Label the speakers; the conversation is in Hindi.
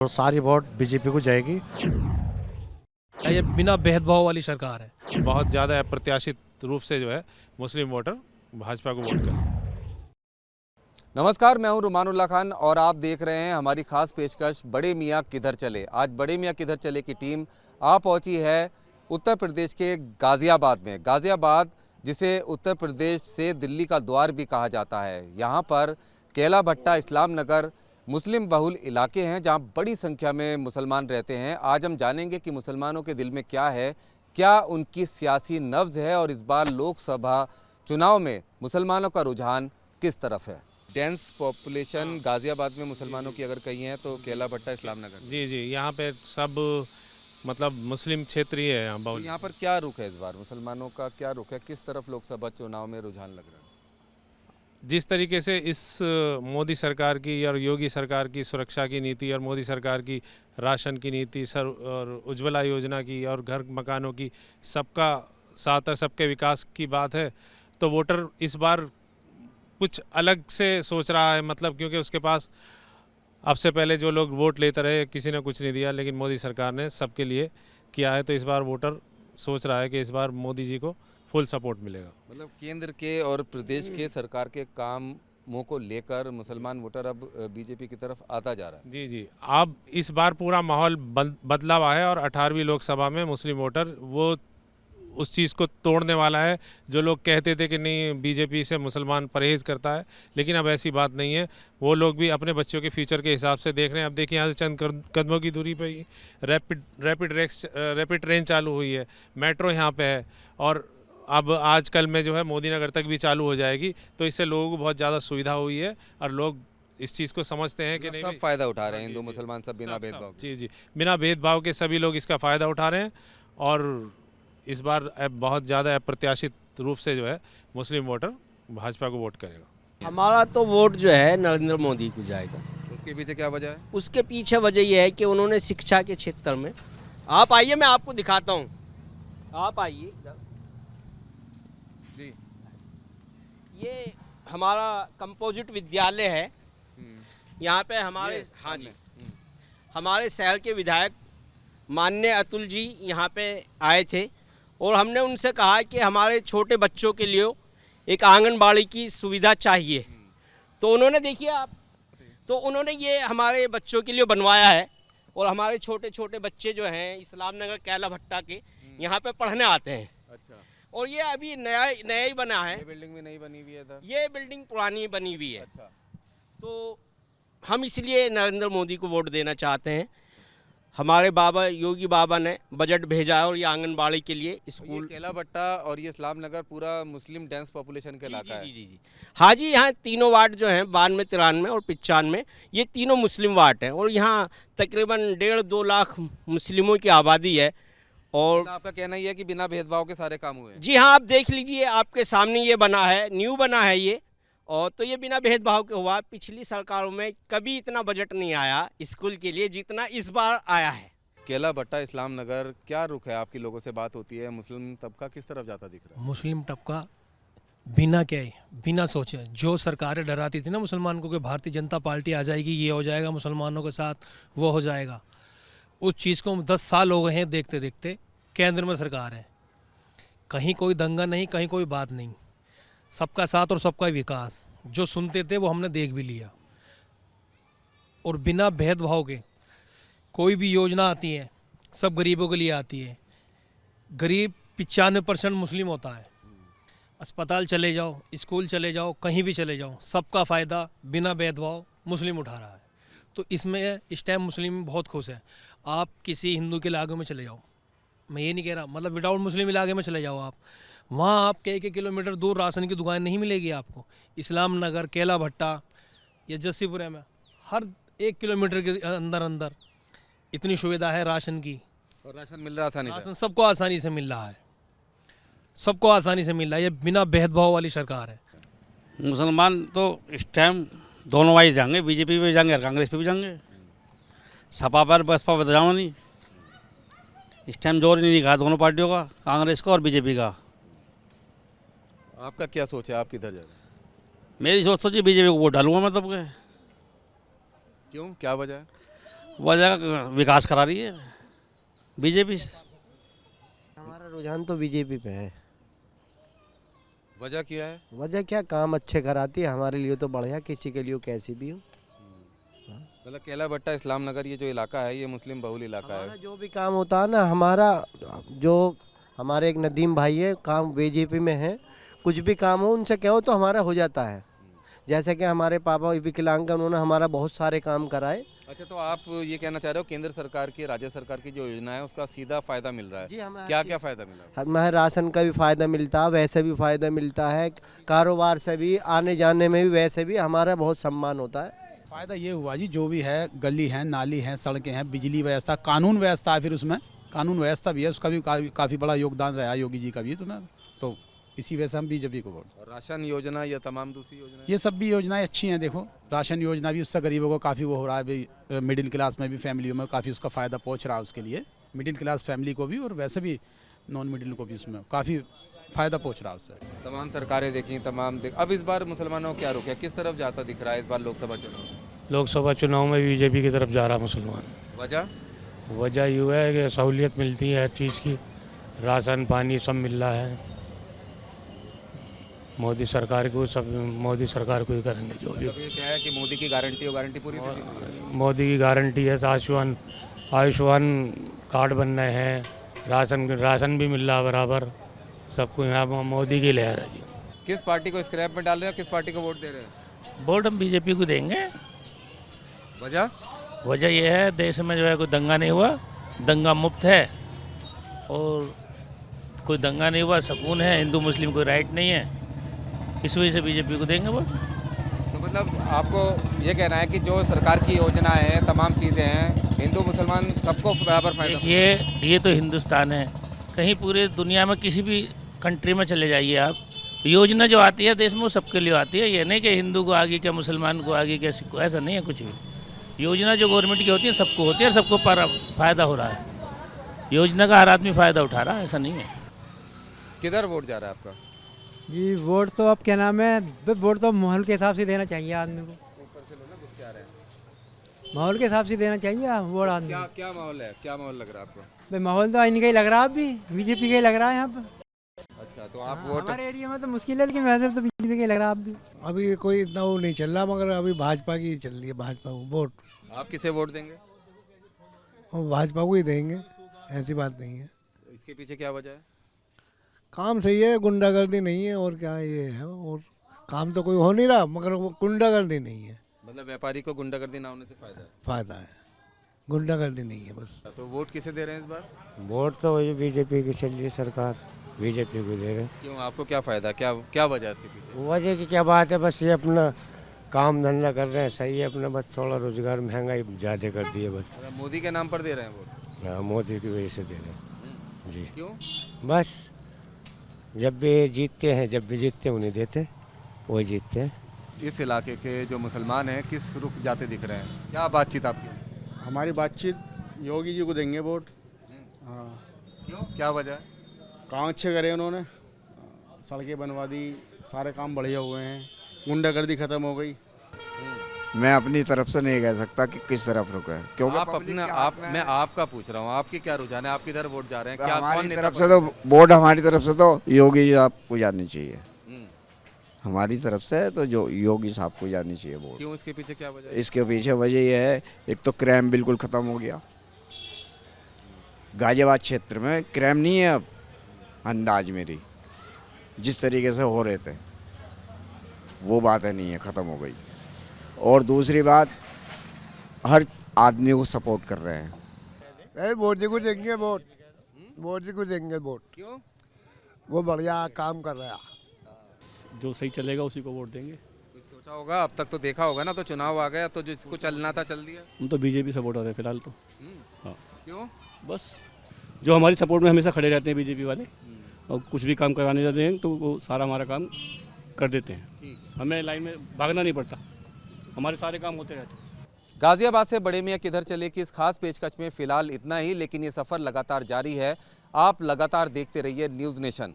Speaker 1: और सारी वोट बीजेपी को जाएगी।
Speaker 2: ये बिना भेदभाव वाली सरकार है।
Speaker 3: बहुत ज़्यादा अप्रत्याशित रूप से जो है मुस्लिम वोटर भाजपा को वोट करें।
Speaker 4: नमस्कार, मैं हूं रुमानुल्लाह खान और आप देख रहे हैं हमारी खास पेशकश बड़े मियाँ किधर चले। आज बड़े मियाँ किधर चले की टीम आ पहुंची है उत्तर प्रदेश के गाज़ियाबाद में। गाज़ियाबाद जिसे उत्तर प्रदेश से दिल्ली का द्वार भी कहा जाता है। यहां पर केला भट्टा इस्लाम नगर मुस्लिम बहुल इलाके हैं जहां बड़ी संख्या में मुसलमान रहते हैं। आज हम जानेंगे कि मुसलमानों के दिल में क्या है, क्या उनकी सियासी नब्ज़ है और इस बार लोकसभा चुनाव में मुसलमानों का रुझान किस तरफ है। डेंस पॉपुलेशन गाज़ियाबाद में मुसलमानों की अगर कही है तो केला भट्टा इस्लाम नगर।
Speaker 3: जी, यहाँ पे सब मतलब मुस्लिम क्षेत्र ही है।
Speaker 4: तो यहाँ पर क्या रुख है इस बार, मुसलमानों का क्या रुख है, किस तरफ लोकसभा चुनाव में रुझान लग रहा है?
Speaker 3: जिस तरीके से इस मोदी सरकार की और योगी सरकार की सुरक्षा की नीति और मोदी सरकार की राशन की नीति और उज्ज्वला योजना की और घर मकानों की सबका साथ और सबके विकास की बात है, तो वोटर इस बार कुछ अलग से सोच रहा है। मतलब क्योंकि उसके पास अब से पहले जो लोग वोट लेते रहे किसी ने कुछ नहीं दिया, लेकिन मोदी सरकार ने सबके लिए किया है। तो इस बार वोटर सोच रहा है कि इस बार मोदी जी को फुल सपोर्ट मिलेगा।
Speaker 4: मतलब केंद्र के और प्रदेश के सरकार के कामों को लेकर मुसलमान वोटर अब बीजेपी की तरफ आता जा रहा है।
Speaker 3: जी, अब इस बार पूरा माहौल बदला हुआ है और 18वीं लोकसभा में मुस्लिम वोटर वो उस चीज़ को तोड़ने वाला है। जो लोग कहते थे कि नहीं बीजेपी से मुसलमान परहेज़ करता है, लेकिन अब ऐसी बात नहीं है। वो लोग भी अपने बच्चों के फ्यूचर के हिसाब से देख रहे हैं। अब देखिए, यहाँ से चंद कदमों की दूरी पे ही रैपिड ट्रेन चालू हुई है, मेट्रो यहाँ पे है और अब आजकल में जो है मोदी नगर तक भी चालू हो जाएगी। तो इससे लोगों को बहुत ज़्यादा सुविधा हुई है और लोग इस चीज़ को समझते हैं कि नहीं,
Speaker 4: सब फ़ायदा उठा रहे हैं, हिंदू मुसलमान सब बिना भेदभाव के।
Speaker 3: जी, बिना भेदभाव के सभी लोग इसका फ़ायदा उठा रहे हैं। और इस बार बहुत ज़्यादा अप्रत्याशित रूप से जो है मुस्लिम वोटर भाजपा को वोट करेगा।
Speaker 5: हमारा तो वोट जो है नरेंद्र मोदी को जाएगा।
Speaker 4: उसके पीछे क्या वजह है?
Speaker 5: उसके पीछे वजह यह है कि उन्होंने शिक्षा के क्षेत्र में, आप आइए मैं आपको दिखाता हूँ, आप आइए इधर।
Speaker 4: जी,
Speaker 5: ये हमारा कंपोजिट विद्यालय है। यहाँ पे हमारे हाँ जी हमारे शहर के विधायक माननीय अतुल जी यहाँ पे आए थे और हमने उनसे कहा कि हमारे छोटे बच्चों के लिए एक आंगनबाड़ी की सुविधा चाहिए। तो उन्होंने, देखिए आप, तो उन्होंने ये हमारे बच्चों के लिए बनवाया है और हमारे छोटे छोटे बच्चे जो हैं इस्लाम नगर केला भट्टा के यहाँ पे पढ़ने आते हैं।
Speaker 4: अच्छा।
Speaker 5: और ये अभी नया ही बना है।
Speaker 4: ये बिल्डिंग भी नई बनी हुई है इधर?
Speaker 5: ये बिल्डिंग पुरानी बनी हुई है।
Speaker 4: अच्छा।
Speaker 5: तो हम इसलिए नरेंद्र मोदी को वोट देना चाहते हैं। हमारे बाबा योगी बाबा ने बजट भेजा है और ये आंगनबाड़ी के लिए स्कूल।
Speaker 4: केला भट्टा और ये इस्लाम नगर पूरा मुस्लिम डेंस पॉपुलेशन का इलाका है।
Speaker 5: जी। हाँ जी, यहाँ तीनों वार्ड जो हैं 92, 93 और 95, ये तीनों मुस्लिम वार्ड हैं और यहाँ तकरीबन 1.5-2 लाख मुस्लिमों की आबादी है। और
Speaker 4: आपका कहना ही है कि बिना भेदभाव के सारे काम हुए?
Speaker 5: जी हाँ, आप देख लीजिए, आपके सामने ये बना है, न्यू बना है ये, और तो ये बिना भेदभाव के हुआ। पिछली सरकारों में कभी इतना बजट नहीं आया स्कूल के लिए जितना इस बार आया है।
Speaker 4: केला भट्टा इस्लाम नगर क्या रुख है आपकी, लोगों से बात होती है, मुस्लिम तबका किस तरफ जाता दिख रहा है?
Speaker 2: मुस्लिम तबका बिना बिना सोचे जो सरकारें डराती थी ना मुसलमान को कि भारतीय जनता पार्टी आ जाएगी, ये हो जाएगा मुसलमानों के साथ, वो हो जाएगा, उस चीज़ को 10 साल हो गए हैं देखते देखते। केंद्र में सरकार है, कहीं कोई दंगा नहीं, कहीं कोई बात नहीं, सबका साथ और सबका विकास। जो सुनते थे वो हमने देख भी लिया। और बिना भेदभाव के कोई भी योजना आती है सब गरीबों के लिए आती है। गरीब 95% मुस्लिम होता है। अस्पताल चले जाओ, स्कूल चले जाओ, कहीं भी चले जाओ, सबका फ़ायदा बिना भेदभाव मुस्लिम उठा रहा है। तो इसमें इस टाइम मुस्लिम बहुत खुश है। आप किसी हिंदू के इलाके में चले जाओ, मैं ये नहीं कह रहा, मतलब विदाउट मुस्लिम इलाके में चले जाओ आप, वहाँ आप कई किलोमीटर दूर राशन की दुकान नहीं मिलेगी आपको। इस्लाम नगर, केला भट्टा या जसीपुरा में हर 1 किलोमीटर के अंदर इतनी सुविधा है राशन की।
Speaker 4: और राशन मिल रहा है आसानी से?
Speaker 2: राशन सबको आसानी से मिल रहा है, सबको आसानी से मिल रहा है। ये बिना भेदभाव वाली सरकार है।
Speaker 6: मुसलमान तो इस टाइम दोनों वाइज जाएंगे, बीजेपी पे भी जाएंगे और कांग्रेस पे भी जाएंगे। सपा पर बसपा पर जाओ नहीं, इस टाइम जोर नहीं दिखा दोनों पार्टियों का, कांग्रेस का और बीजेपी का।
Speaker 4: आपका क्या सोच है, आप किधर जा रहे हैं?
Speaker 6: मेरी सोच तो जी बीजेपी को वोट डालूंगा मैं तब के।
Speaker 4: क्यों, क्या वजह है?
Speaker 6: वजह का विकास करा रही है बीजेपी।
Speaker 7: हमारा रुझान तो बीजेपी पे है।
Speaker 4: वजह क्या है?
Speaker 7: वजह क्या, काम अच्छे कराती है हमारे लिए तो बढ़िया, किसी के लिए कैसी भी हो।
Speaker 4: मतलब केला भट्टा इस्लाम नगर ये जो इलाका है ये मुस्लिम बहुल इलाका
Speaker 7: हमारा
Speaker 4: है।
Speaker 7: जो भी काम होता है ना, जो हमारे एक नदीम भाई है, काम बीजेपी में है, कुछ भी काम हो उनसे कहो तो हमारा हो जाता है। जैसे कि हमारे पापा विकलांग हैं, उन्होंने हमारा बहुत सारे काम कराए।
Speaker 4: अच्छा, तो आप ये कहना चाह रहे हो केंद्र सरकार की, राज्य सरकार की जो योजना है उसका सीधा फायदा मिल रहा है?
Speaker 7: जी, हमें
Speaker 4: क्या क्या फायदा मिला?
Speaker 7: हमें राशन का भी फ़ायदा मिलता है, वैसे भी फ़ायदा मिलता है, कारोबार से भी, आने जाने में भी, वैसे भी हमारा बहुत सम्मान होता है।
Speaker 8: फ़ायदा ये हुआ जी, जो भी है गली है, नाली है, सड़कें हैं, बिजली व्यवस्था, कानून व्यवस्था है, फिर उसमें कानून व्यवस्था भी है, उसका भी काफ़ी बड़ा योगदान रहा योगी जी का भी। तो इसी वजह से हम बीजेपी को वोट।
Speaker 4: और राशन योजना या तमाम दूसरी योजना?
Speaker 8: ये सब भी योजनाएं अच्छी हैं। देखो राशन योजना भी उससे गरीबों को काफ़ी वो हो रहा है भाई, मिडिल क्लास में भी, फैमिलियों में काफ़ी उसका फ़ायदा पहुंच रहा है उसके लिए, मिडिल क्लास फैमिली को भी और वैसे भी नॉन मिडिल को भी उसमें काफ़ी फ़ायदा पहुंच रहा है उससे।
Speaker 4: तमाम सरकारें देखी, अब इस बार मुसलमानों को क्या रुक है, किस तरफ जाता दिख रहा है इस बार लोकसभा चुनाव?
Speaker 9: लोकसभा चुनाव में बीजेपी की तरफ जा रहा मुसलमान।
Speaker 4: वजह
Speaker 9: यूँ है कि सहूलियत मिलती है हर चीज़ की, राशन पानी सब मिल रहा है। मोदी सरकार को ही करेंगे जो भी।
Speaker 4: ये क्या है कि मोदी की गारंटी पूरी दे दी?
Speaker 9: मोदी की गारंटी है, आयुष्मान कार्ड बन रहे हैं, राशन भी मिल रहा है बराबर, सबको यहाँ मोदी की लहर है जी।
Speaker 4: किस पार्टी को स्क्रैप में डाल रहे हैं, किस पार्टी को वोट दे रहे हैं?
Speaker 10: वोट हम बीजेपी को देंगे। वजह यह है, देश में जो है कोई दंगा नहीं हुआ, दंगा मुक्त है, और कोई दंगा नहीं हुआ, सुकून है, हिंदू मुस्लिम कोई राइट नहीं है, इस वजह से बीजेपी को देंगे वोट।
Speaker 4: तो मतलब आपको ये कहना है कि जो सरकार की योजना है, तमाम चीज़ें हैं, हिंदू मुसलमान सबको बराबर फायदा?
Speaker 10: ये तो हिंदुस्तान है, कहीं पूरे दुनिया में किसी भी कंट्री में चले जाइए आप, योजना जो आती है देश में वो सबके लिए आती है। ये नहीं कि हिंदू को आगे क्या, मुसलमान को आगे क्या, सिख को, ऐसा नहीं है कुछ भी। योजना जो गवर्नमेंट की होती है सबको होती है और सबको फ़ायदा हो रहा है, योजना का हर आदमी फ़ायदा उठा रहा है, ऐसा नहीं है।
Speaker 4: किधर वोट जा रहा है आपका?
Speaker 11: जी वोट तो अब क्या नाम है, वोट तो माहौल के हिसाब से देना चाहिए आदमी को, माहौल के हिसाब से देना चाहिए वोट आदमी।
Speaker 4: क्या माहौल है, क्या माहौल लग रहा है आपको?
Speaker 11: भाई माहौल तो इनका ही लग रहा है, अभी बीजेपी का ही लग रहा है यहाँ पर।
Speaker 4: अच्छा, तो आप वोट?
Speaker 11: हमारे एरिया में तो मुश्किल है, लेकिन वैसे तो बीजेपी का ही लग रहा है अभी।
Speaker 12: अभी कोई इतना वो नहीं चल रहा, मगर अभी भाजपा की चल रही है, भाजपा को वोट।
Speaker 4: आप किसे वोट देंगे?
Speaker 12: हम भाजपा को ही देंगे, ऐसी बात नहीं है।
Speaker 4: इसके पीछे क्या वजह है?
Speaker 12: काम सही है, गुंडागर्दी नहीं है, और क्या ये है, और काम तो कोई हो नहीं रहा, मगर वो गुंडागर्दी नहीं है।
Speaker 4: मतलब व्यापारी को गुंडागर्दी ना होने से
Speaker 12: फायदा है, गुंडागर्दी नहीं है बस।
Speaker 4: तो वोट किसे दे रहे हैं इस बार?
Speaker 1: वोट तो वही बीजेपी की चल रही है सरकार, बीजेपी को दे रहे हैं।
Speaker 4: क्यों, आपको क्या फायदा, क्या वजह है इसके पीछे?
Speaker 1: वजह की क्या बात है, बस ये अपना काम धंधा कर रहे हैं, सही है अपना, बस थोड़ा रोजगार महंगाई ज़्यादा कर दी है बस।
Speaker 4: मोदी के नाम पर दे रहे हैं वोट?
Speaker 1: हाँ, मोदी की वजह से दे रहे हैं जी।
Speaker 4: क्यों?
Speaker 1: बस जब भी जीतते हैं, उन्हें देते, वही जीतते हैं।
Speaker 4: इस इलाके के जो मुसलमान हैं किस रुख जाते दिख रहे हैं, क्या बातचीत आपकी?
Speaker 13: हमारी बातचीत योगी जी को देंगे वोट। हाँ।
Speaker 4: क्यों, क्या वजह है?
Speaker 13: काम अच्छे करे उन्होंने, सड़कें बनवा दी, सारे काम बढ़िया हुए हैं, गुंडागर्दी खत्म हो गई।
Speaker 14: मैं अपनी तरफ से नहीं कह सकता कि किस तरफ रुका है, क्योंकि
Speaker 4: मैं आपका पूछ रहा हूँ, आपकी क्या रुझान है, आप किधर वोट जा रहे हैं? क्या
Speaker 14: हमारी तरफ से तो वोट, हमारी तरफ से तो योगी जी आपको जानी चाहिए, हमारी तरफ से तो जो योगी साहब को जानी चाहिए वोट।
Speaker 4: क्यों, इसके पीछे क्या वजह है?
Speaker 14: इसके पीछे वजह यह है, एक तो क्राइम बिल्कुल ख़त्म हो गया, गाजियाबाद क्षेत्र में क्राइम नहीं है अब, अंदाज मेरी जिस तरीके से हो रहे थे वो बातें नहीं है, ख़त्म हो गई। और दूसरी बात, हर आदमी को सपोर्ट कर रहे हैं।
Speaker 12: मोदी को देंगे वोट, मोदी को देंगे वोट।
Speaker 4: क्यों?
Speaker 12: वो बढ़िया काम कर रहा है,
Speaker 6: जो सही चलेगा उसी को वोट देंगे।
Speaker 4: कुछ सोचा होगा, अब तक तो देखा होगा ना, तो चुनाव आ गया तो जिसको चलना था चल दिया।
Speaker 6: हम तो बीजेपी सपोर्टर है फिलहाल तो। हाँ।
Speaker 4: क्यों?
Speaker 6: बस जो हमारी सपोर्ट में हमेशा खड़े रहते हैं बीजेपी वाले, और कुछ भी काम कराने जाते हैं तो वो सारा हमारा काम कर देते हैं, हमें लाइन में भागना नहीं पड़ता, हमारे सारे काम होते रहते हैं।
Speaker 4: गाजियाबाद से बड़े मियाँ किधर चले कि इस खास पेशकश में फिलहाल इतना ही, लेकिन ये सफ़र लगातार जारी है। आप लगातार देखते रहिए न्यूज़ नेशन।